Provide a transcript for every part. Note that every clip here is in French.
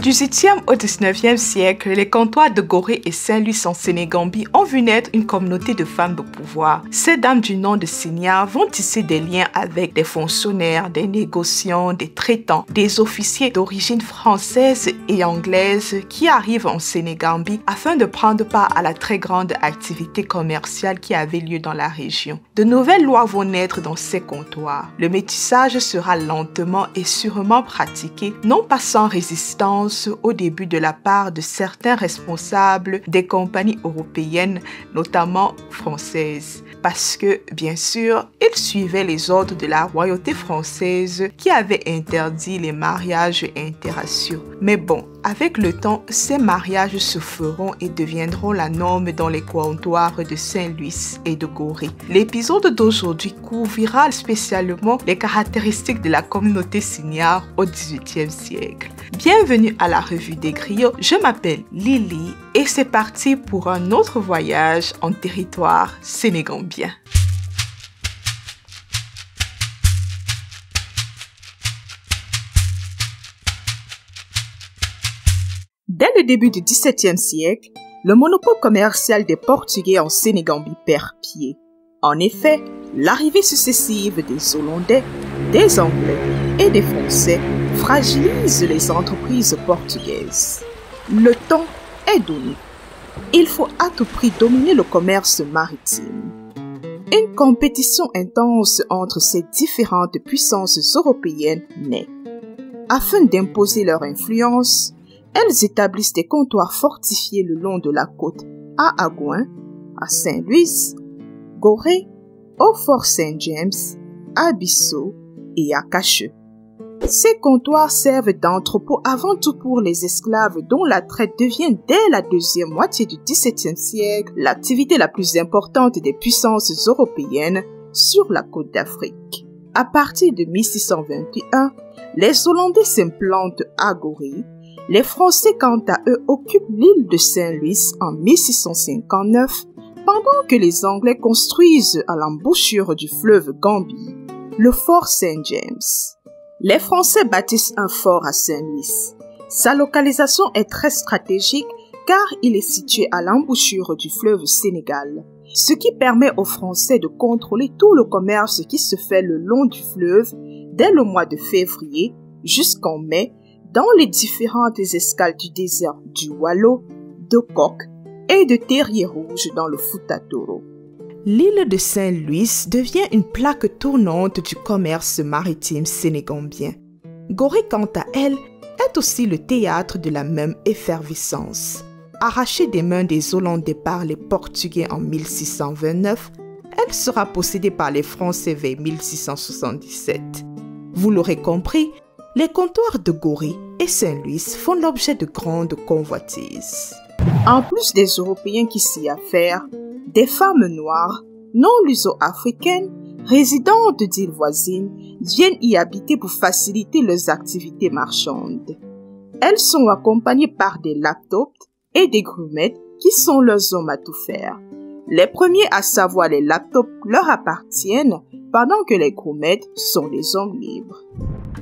XVIIIe au XIXe siècle, les comptoirs de Gorée et Saint-Louis en Sénégambie ont vu naître une communauté de femmes de pouvoir. Ces dames du nom de Signa vont tisser des liens avec des fonctionnaires, des négociants, des traitants, des officiers d'origine française et anglaise qui arrivent en Sénégambie afin de prendre part à la très grande activité commerciale qui avait lieu dans la région. De nouvelles lois vont naître dans ces comptoirs. Le métissage sera lentement et sûrement pratiqué, non pas sans résistance au début de la part de certains responsables des compagnies européennes, notamment françaises. Parce que, bien sûr, ils suivaient les ordres de la royauté française qui avait interdit les mariages interraciaux. Mais bon, avec le temps, ces mariages se feront et deviendront la norme dans les comptoirs de Saint-Louis et de Gorée. L'épisode d'aujourd'hui couvrira spécialement les caractéristiques de la communauté signare au XVIIIe siècle. Bienvenue à la Revue des Griots, je m'appelle Lily et c'est parti pour un autre voyage en territoire sénégambien. Dès le début du XVIIe siècle, le monopole commercial des Portugais en Sénégambie perd pied. En effet, l'arrivée successive des Hollandais, des Anglais et des Français fragilise les entreprises portugaises. Le temps est donné. Il faut à tout prix dominer le commerce maritime. Une compétition intense entre ces différentes puissances européennes naît. Afin d'imposer leur influence, elles établissent des comptoirs fortifiés le long de la côte à Agouin, à Saint-Louis, Gorée, au Fort Saint-James, à Bissau et à Cacheux. Ces comptoirs servent d'entrepôt avant tout pour les esclaves dont la traite devient dès la deuxième moitié du XVIIe siècle l'activité la plus importante des puissances européennes sur la côte d'Afrique. À partir de 1621, les Hollandais s'implantent à Gorée. Les Français, quant à eux, occupent l'île de Saint-Louis en 1659, pendant que les Anglais construisent à l'embouchure du fleuve Gambie le fort Saint-James. Les Français bâtissent un fort à Saint-Louis. Sa localisation est très stratégique car il est situé à l'embouchure du fleuve Sénégal, ce qui permet aux Français de contrôler tout le commerce qui se fait le long du fleuve dès le mois de février jusqu'en mai dans les différentes escales du désert du Wallo, de Coq et de Terrier Rouge dans le Fouta-Toro. L'île de Saint-Louis devient une plaque tournante du commerce maritime sénégambien. Gorée, quant à elle, est aussi le théâtre de la même effervescence. Arrachée des mains des Hollandais par les Portugais en 1629, elle sera possédée par les Français vers 1677. Vous l'aurez compris, les comptoirs de Gorée et Saint-Louis font l'objet de grandes convoitises. En plus des Européens qui s'y affairent, des femmes noires, non luso-africaines, résidentes d'îles voisines, viennent y habiter pour faciliter leurs activités marchandes. Elles sont accompagnées par des laptops et des grumettes qui sont leurs hommes à tout faire. Les premiers, à savoir les laptops, leur appartiennent, pendant que les grumettes sont des hommes libres.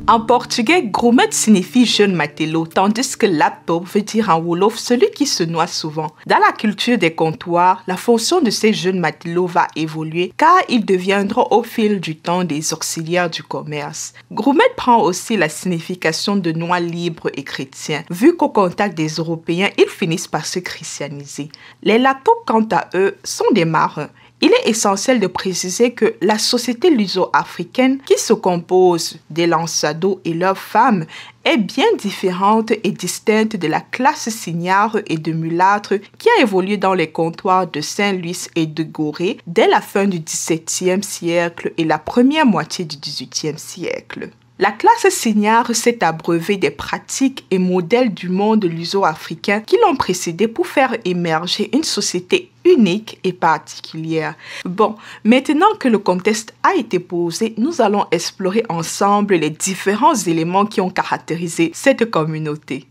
En portugais, grumet signifie jeune matelot, tandis que laptop veut dire en wolof celui qui se noie souvent. Dans la culture des comptoirs, la fonction de ces jeunes matelots va évoluer car ils deviendront au fil du temps des auxiliaires du commerce. Grumet prend aussi la signification de noie libre et chrétien, vu qu'au contact des Européens, ils finissent par se christianiser. Les laptops, quant à eux, sont des marins. Il est essentiel de préciser que la société luso-africaine, qui se compose des lançados et leurs femmes, est bien différente et distincte de la classe signare et de mulâtres qui a évolué dans les comptoirs de Saint-Louis et de Gorée dès la fin du XVIIe siècle et la première moitié du XVIIIe siècle. La classe signare s'est abreuvée des pratiques et modèles du monde luso-africain qui l'ont précédé pour faire émerger une société unique et particulière. Bon, maintenant que le contexte a été posé, nous allons explorer ensemble les différents éléments qui ont caractérisé cette communauté.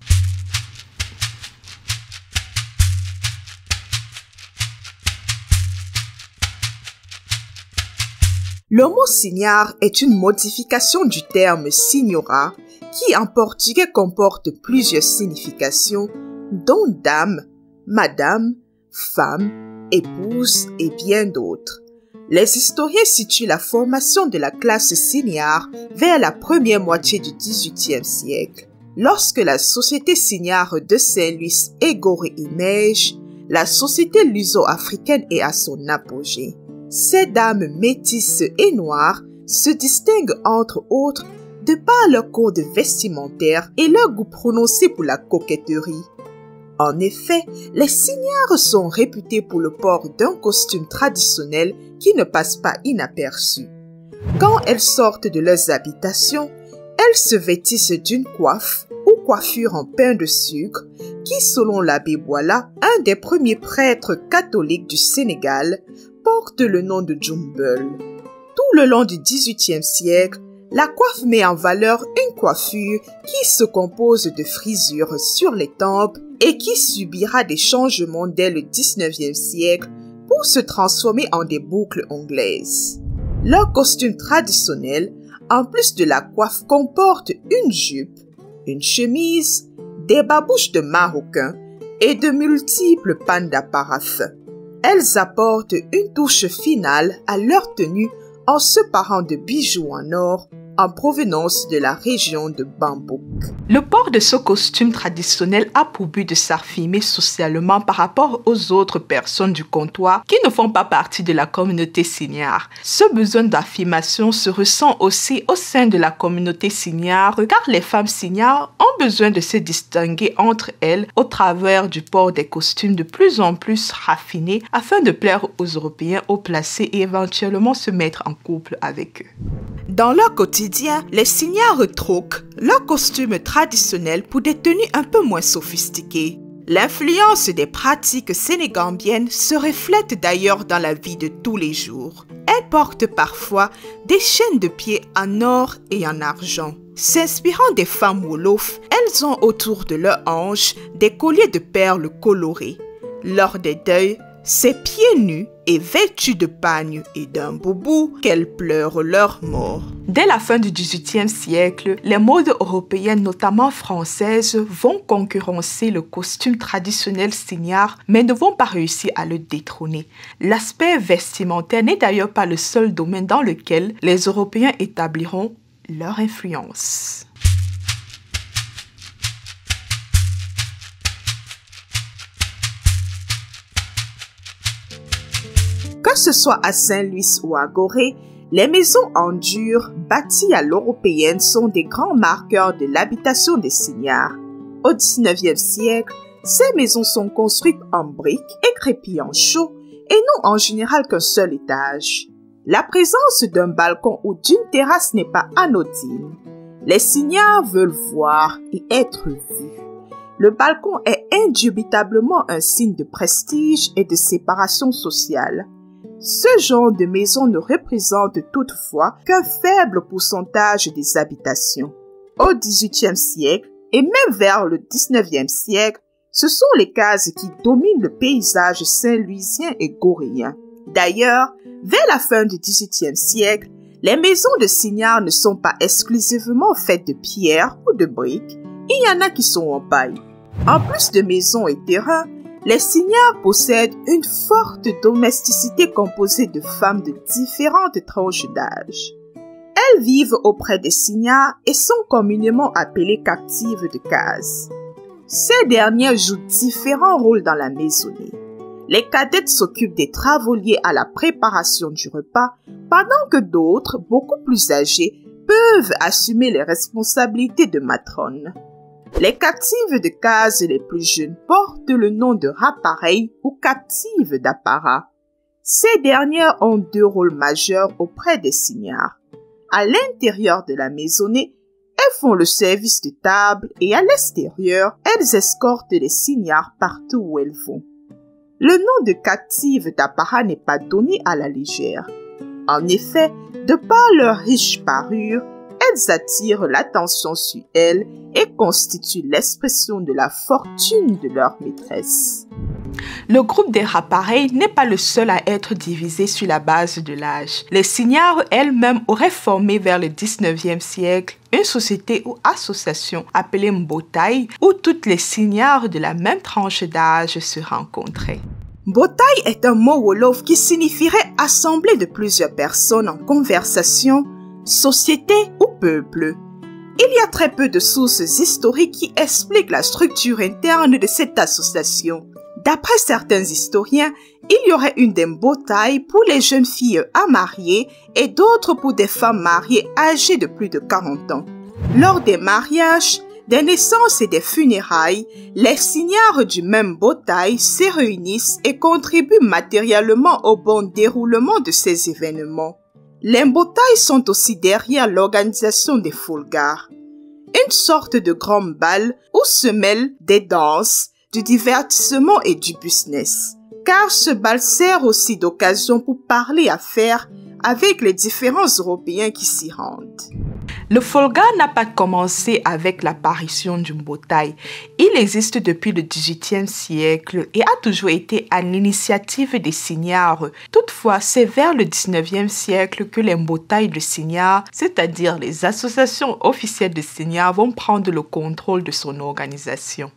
Le mot signare est une modification du terme signora qui en portugais comporte plusieurs significations, dont dame, madame, femme, épouse et bien d'autres. Les historiens situent la formation de la classe signare vers la première moitié du XVIIIe siècle. Lorsque la société signare de Saint-Louis Égoré émerge, la société luso-africaine est à son apogée. Ces dames métisses et noires se distinguent entre autres de par leur code vestimentaire et leur goût prononcé pour la coquetterie. En effet, les signares sont réputées pour le port d'un costume traditionnel qui ne passe pas inaperçu. Quand elles sortent de leurs habitations, elles se vêtissent d'une coiffe ou coiffure en pain de sucre qui, selon l'abbé Boila, un des premiers prêtres catholiques du Sénégal, porte le nom de Djumbel. Tout le long du XVIIIe siècle, la coiffe met en valeur une coiffure qui se compose de frisures sur les tempes et qui subira des changements dès le XIXe siècle pour se transformer en des boucles anglaises. Leur costume traditionnel, en plus de la coiffe, comporte une jupe, une chemise, des babouches de maroquin et de multiples pandas paraffins. Elles apportent une touche finale à leur tenue en se parant de bijoux en or en provenance de la région de Bambouk. Le port de ce costume traditionnel a pour but de s'affirmer socialement par rapport aux autres personnes du comptoir qui ne font pas partie de la communauté signare. Ce besoin d'affirmation se ressent aussi au sein de la communauté signare car les femmes signares ont besoin de se distinguer entre elles au travers du port des costumes de plus en plus raffinés afin de plaire aux Européens haut placés et éventuellement se mettre en couple avec eux. Dans leur quotidien, les signares troquent leur costume traditionnel pour des tenues un peu moins sophistiquées. L'influence des pratiques sénégambiennes se reflète d'ailleurs dans la vie de tous les jours. Elles portent parfois des chaînes de pieds en or et en argent. S'inspirant des femmes wolof, elles ont autour de leurs hanches des colliers de perles colorées. Lors des deuils, c'est pieds nus et vêtus de pagne et d'un boubou qu'elles pleurent leur mort. Dès la fin du XVIIIe siècle, les modes européennes, notamment françaises, vont concurrencer le costume traditionnel signare, mais ne vont pas réussir à le détrôner. L'aspect vestimentaire n'est d'ailleurs pas le seul domaine dans lequel les Européens établiront leur influence. Que ce soit à Saint-Louis ou à Gorée, les maisons en dur bâties à l'européenne sont des grands marqueurs de l'habitation des signares. Au XIXe siècle, ces maisons sont construites en briques et crépillent en chaux et n'ont en général qu'un seul étage. La présence d'un balcon ou d'une terrasse n'est pas anodine. Les signares veulent voir et être vus. Le balcon est indubitablement un signe de prestige et de séparation sociale. Ce genre de maison ne représente toutefois qu'un faible pourcentage des habitations. Au XVIIIe siècle et même vers le XIXe siècle, ce sont les cases qui dominent le paysage saint-louisien et goréen. D'ailleurs, vers la fin du XVIIIe siècle, les maisons de signares ne sont pas exclusivement faites de pierre ou de briques, il y en a qui sont en paille. En plus de maisons et terrains, les signares possèdent une forte domesticité composée de femmes de différentes tranches d'âge. Elles vivent auprès des signares et sont communément appelées captives de case. Ces dernières jouent différents rôles dans la maisonnée. Les cadettes s'occupent des travaux liés à la préparation du repas, pendant que d'autres, beaucoup plus âgées, peuvent assumer les responsabilités de matrones. Les captives de case les plus jeunes portent le nom de rapareilles ou captives d'apparat. Ces dernières ont deux rôles majeurs auprès des signares. À l'intérieur de la maisonnée, elles font le service de table et à l'extérieur, elles escortent les signars partout où elles vont. Le nom de captive d'apparat n'est pas donné à la légère. En effet, de par leur riche parure, elles attirent l'attention sur elles et constituent l'expression de la fortune de leur maîtresse. Le groupe des Rapareils n'est pas le seul à être divisé sur la base de l'âge. Les signares elles-mêmes auraient formé vers le 19e siècle une société ou association appelée Mbotay où toutes les signares de la même tranche d'âge se rencontraient. Mbotay est un mot wolof qui signifierait assemblée de plusieurs personnes en conversation, société ou peuple. Il y a très peu de sources historiques qui expliquent la structure interne de cette association. D'après certains historiens, il y aurait une des Mbotay pour les jeunes filles à marier et d'autres pour des femmes mariées âgées de plus de 40 ans. Lors des mariages, des naissances et des funérailles, les signares du même Mbotay se réunissent et contribuent matériellement au bon déroulement de ces événements. Les Mbotay sont aussi derrière l'organisation des Folgar, une sorte de grand bal où se mêlent des danses, du divertissement et du business. Car ce bal sert aussi d'occasion pour parler affaires avec les différents Européens qui s'y rendent. Le Folga n'a pas commencé avec l'apparition du Mbotay. Il existe depuis le XVIIIe siècle et a toujours été à l'initiative des signares. Toutefois, c'est vers le XIXe siècle que les Mbotay de signares, c'est-à-dire les associations officielles de signares, vont prendre le contrôle de son organisation.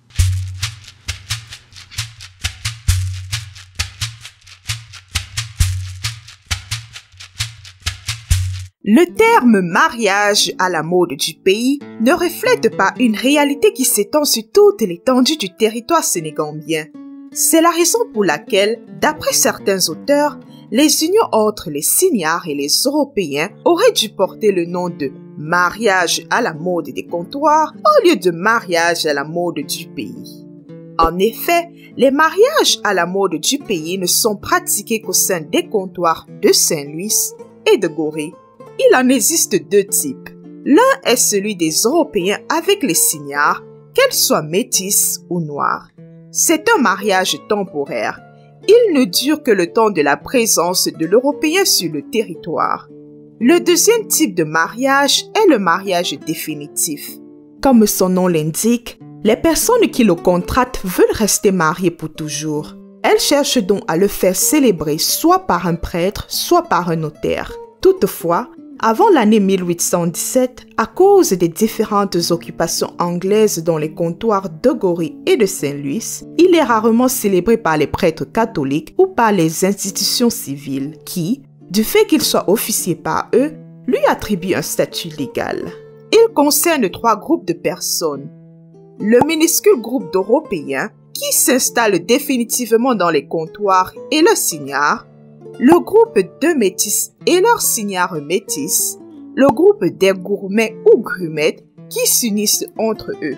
Le terme mariage à la mode du pays ne reflète pas une réalité qui s'étend sur toute l'étendue du territoire sénégambien. C'est la raison pour laquelle, d'après certains auteurs, les unions entre les signares et les Européens auraient dû porter le nom de mariage à la mode des comptoirs au lieu de mariage à la mode du pays. En effet, les mariages à la mode du pays ne sont pratiqués qu'au sein des comptoirs de Saint-Louis et de Gorée. Il en existe deux types. L'un est celui des Européens avec les signares, qu'elles soient métisses ou noires. C'est un mariage temporaire. Il ne dure que le temps de la présence de l'Européen sur le territoire. Le deuxième type de mariage est le mariage définitif. Comme son nom l'indique, les personnes qui le contractent veulent rester mariées pour toujours. Elles cherchent donc à le faire célébrer soit par un prêtre, soit par un notaire. Toutefois, avant l'année 1817, à cause des différentes occupations anglaises dans les comptoirs de Gorée et de Saint-Louis, il est rarement célébré par les prêtres catholiques ou par les institutions civiles qui, du fait qu'il soit officié par eux, lui attribuent un statut légal. Il concerne 3 groupes de personnes. Le minuscule groupe d'Européens qui s'installent définitivement dans les comptoirs et le signard, le groupe de métis et leurs signares métis, le groupe des gourmets ou grumettes qui s'unissent entre eux.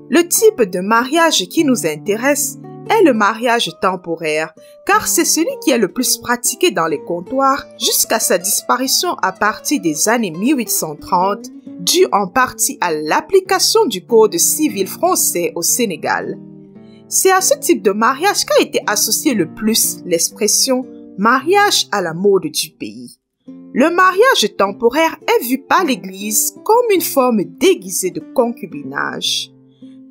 Le type de mariage qui nous intéresse est le mariage temporaire, car c'est celui qui est le plus pratiqué dans les comptoirs jusqu'à sa disparition à partir des années 1830, due en partie à l'application du Code civil français au Sénégal. C'est à ce type de mariage qu'a été associé le plus l'expression mariage à la mode du pays. Le mariage temporaire est vu par l'Église comme une forme déguisée de concubinage.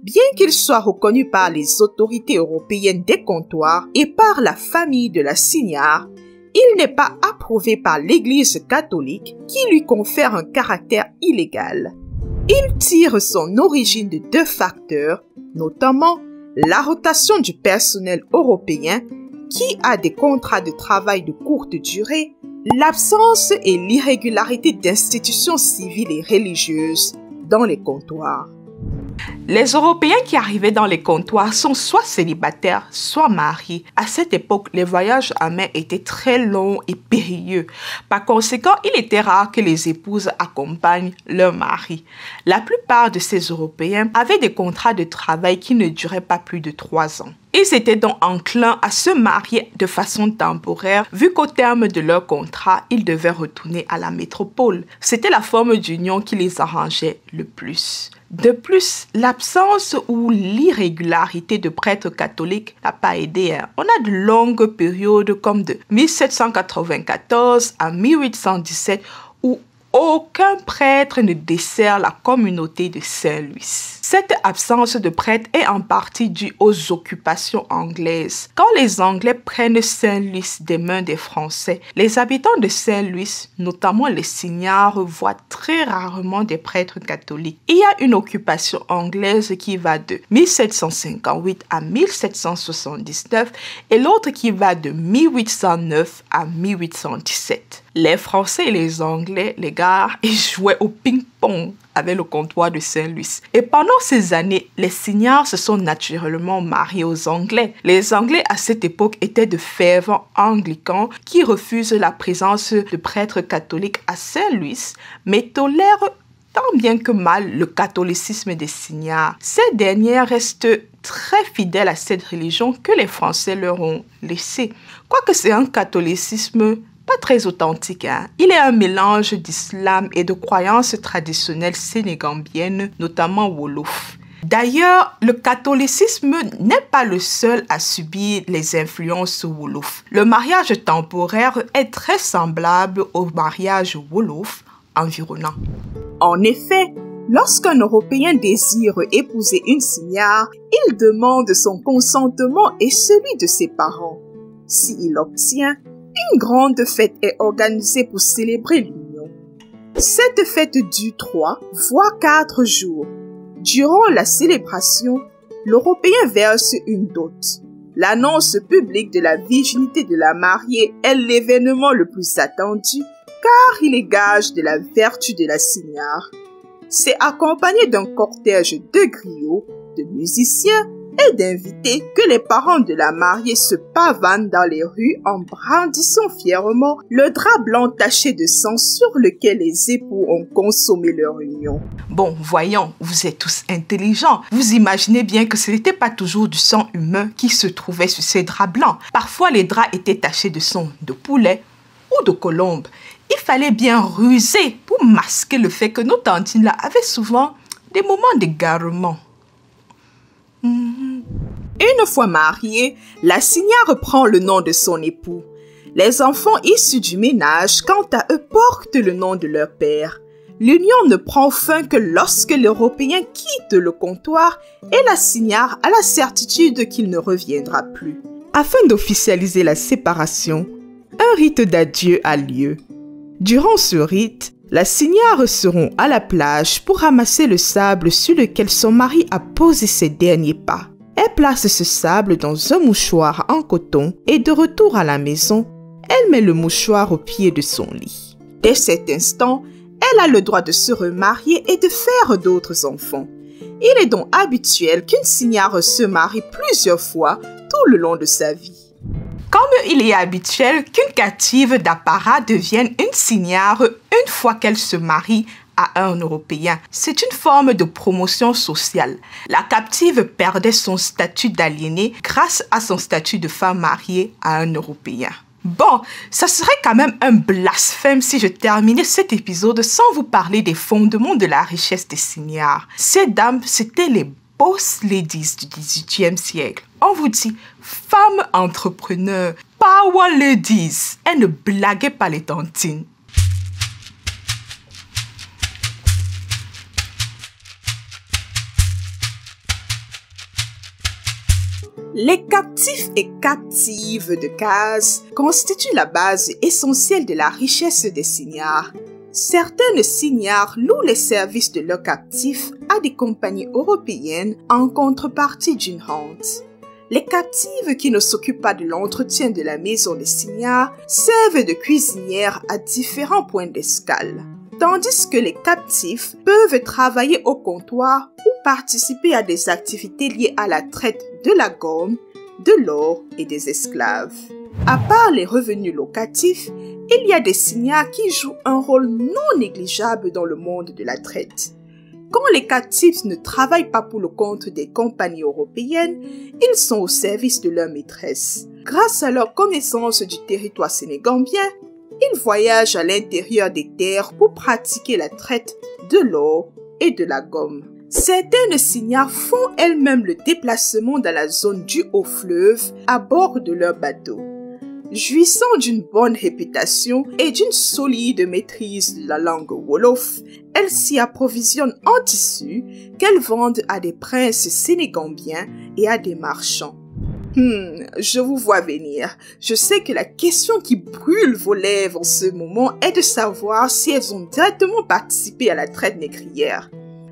Bien qu'il soit reconnu par les autorités européennes des comptoirs et par la famille de la signare, il n'est pas approuvé par l'Église catholique qui lui confère un caractère illégal. Il tire son origine de 2 facteurs, notamment la rotation du personnel européen qui a des contrats de travail de courte durée, l'absence et l'irrégularité d'institutions civiles et religieuses dans les comptoirs. Les Européens qui arrivaient dans les comptoirs sont soit célibataires, soit mariés. À cette époque, les voyages en mer étaient très longs et périlleux. Par conséquent, il était rare que les épouses accompagnent leur mari. La plupart de ces Européens avaient des contrats de travail qui ne duraient pas plus de 3 ans. Ils étaient donc enclins à se marier de façon temporaire, vu qu'au terme de leur contrat, ils devaient retourner à la métropole. C'était la forme d'union qui les arrangeait le plus. De plus, l'absence ou l'irrégularité de prêtres catholiques n'a pas aidé. On a de longues périodes comme de 1794 à 1817 où aucun prêtre ne dessert la communauté de Saint-Louis. Cette absence de prêtre est en partie due aux occupations anglaises. Quand les Anglais prennent Saint-Louis des mains des Français, les habitants de Saint-Louis, notamment les signares, voient très rarement des prêtres catholiques. Il y a une occupation anglaise qui va de 1758 à 1779 et l'autre qui va de 1809 à 1817. Les Français et les Anglais, les gars, ils jouaient au ping-pong avec le comptoir de Saint-Louis. Et pendant ces années, les signards se sont naturellement mariés aux Anglais. Les Anglais, à cette époque, étaient de fervents anglicans qui refusent la présence de prêtres catholiques à Saint-Louis, mais tolèrent tant bien que mal le catholicisme des signards. Ces derniers restent très fidèles à cette religion que les Français leur ont laissée. Quoique c'est un catholicisme pas très authentique, hein. Il est un mélange d'islam et de croyances traditionnelles sénégambiennes, notamment Wolof. D'ailleurs, le catholicisme n'est pas le seul à subir les influences Wolof. Le mariage temporaire est très semblable au mariage Wolof environnant. En effet, lorsqu'un Européen désire épouser une signare, il demande son consentement et celui de ses parents. S'il l'obtient, une grande fête est organisée pour célébrer l'union. Cette fête dure 3, voire 4 jours. Durant la célébration, l'Européen verse une dot. L'annonce publique de la virginité de la mariée est l'événement le plus attendu car il est gage de la vertu de la signare. C'est accompagné d'un cortège de griots, de musiciens et d'invités que les parents de la mariée se pavanent dans les rues en brandissant fièrement le drap blanc taché de sang sur lequel les époux ont consommé leur union. Bon, voyons, vous êtes tous intelligents. Vous imaginez bien que ce n'était pas toujours du sang humain qui se trouvait sur ces draps blancs. Parfois, les draps étaient tachés de sang de poulet ou de colombe. Il fallait bien ruser pour masquer le fait que nos tantines là avaient souvent des moments d'égarement. Une fois mariée, la signare prend le nom de son époux. Les enfants issus du ménage, quant à eux, portent le nom de leur père. L'union ne prend fin que lorsque l'Européen quitte le comptoir et la signare a la certitude qu'il ne reviendra plus. Afin d'officialiser la séparation, un rite d'adieu a lieu. Durant ce rite, la signare seront à la plage pour ramasser le sable sur lequel son mari a posé ses derniers pas. Elle place ce sable dans un mouchoir en coton et de retour à la maison, elle met le mouchoir au pied de son lit. Dès cet instant, elle a le droit de se remarier et de faire d'autres enfants. Il est donc habituel qu'une signare se marie plusieurs fois tout le long de sa vie. Comme il est habituel qu'une captive d'apparat devienne une signare une fois qu'elle se marie à un Européen, c'est une forme de promotion sociale. La captive perdait son statut d'aliénée grâce à son statut de femme mariée à un Européen. Bon, ça serait quand même un blasphème si je terminais cet épisode sans vous parler des fondements de la richesse des signards. Ces dames, c'étaient les boss ladies du XVIIIe siècle. On vous dit, femmes entrepreneurs, power ladies. Elles ne blaguaient pas les tantines. Les captifs et captives de case constituent la base essentielle de la richesse des signards. Certaines signards louent les services de leurs captifs à des compagnies européennes en contrepartie d'une rente. Les captives qui ne s'occupent pas de l'entretien de la maison des signards servent de cuisinières à différents points d'escale, tandis que les captifs peuvent travailler au comptoir ou participer à des activités liées à la traite de la gomme, de l'or et des esclaves. À part les revenus locatifs, il y a des signards qui jouent un rôle non négligeable dans le monde de la traite. Quand les captifs ne travaillent pas pour le compte des compagnies européennes, ils sont au service de leur maîtresse. Grâce à leur connaissance du territoire sénégambien, ils voyagent à l'intérieur des terres pour pratiquer la traite de l'or et de la gomme. Certaines signards font elles-mêmes le déplacement dans la zone du haut fleuve à bord de leur bateau. Jouissant d'une bonne réputation et d'une solide maîtrise de la langue wolof, elles s'y approvisionnent en tissus qu'elles vendent à des princes sénégambiens et à des marchands. Je vous vois venir. Je sais que la question qui brûle vos lèvres en ce moment est de savoir si elles ont directement participé à la traite négrière.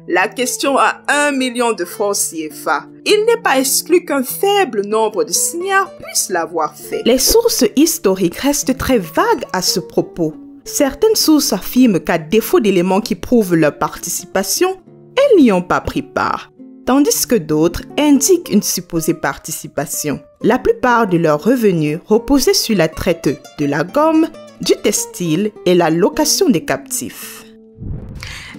La question a 1 million de francs CFA. Il n'est pas exclu qu'un faible nombre de signares puissent l'avoir fait. Les sources historiques restent très vagues à ce propos. Certaines sources affirment qu'à défaut d'éléments qui prouvent leur participation, elles n'y ont pas pris part, tandis que d'autres indiquent une supposée participation. La plupart de leurs revenus reposaient sur la traite de la gomme, du textile et la location des captifs.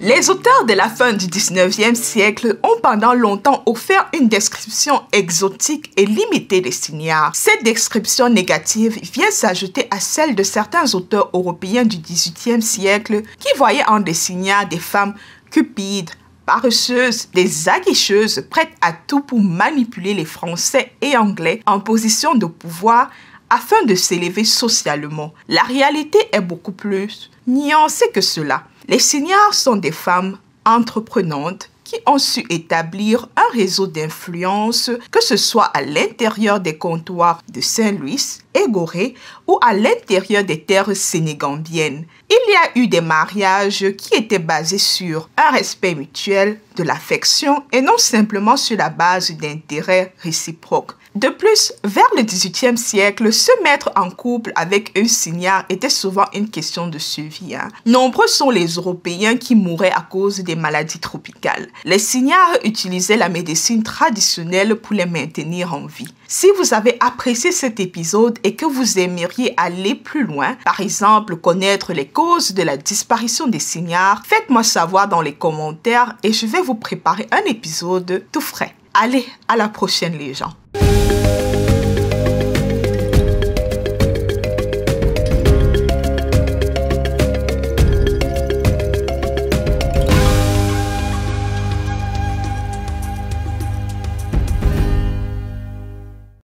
Les auteurs de la fin du 19e siècle ont pendant longtemps offert une description exotique et limitée des signares. Cette description négative vient s'ajouter à celle de certains auteurs européens du 18e siècle qui voyaient en des signares des femmes cupides, paresseuses, des aguicheuses prêtes à tout pour manipuler les Français et Anglais en position de pouvoir afin de s'élever socialement. La réalité est beaucoup plus nuancée que cela. Les signares sont des femmes entreprenantes qui ont su établir un réseau d'influence, que ce soit à l'intérieur des comptoirs de Saint-Louis et Gorée ou à l'intérieur des terres sénégambiennes. Il y a eu des mariages qui étaient basés sur un respect mutuel, de l'affection et non simplement sur la base d'intérêts réciproques. De plus, vers le 18e siècle, se mettre en couple avec un signare était souvent une question de survie. Nombreux sont les Européens qui mouraient à cause des maladies tropicales. Les signares utilisaient la médecine traditionnelle pour les maintenir en vie. Si vous avez apprécié cet épisode et que vous aimeriez aller plus loin, par exemple connaître les causes de la disparition des signares, faites-moi savoir dans les commentaires et je vais vous préparer un épisode tout frais. Allez, à la prochaine les gens.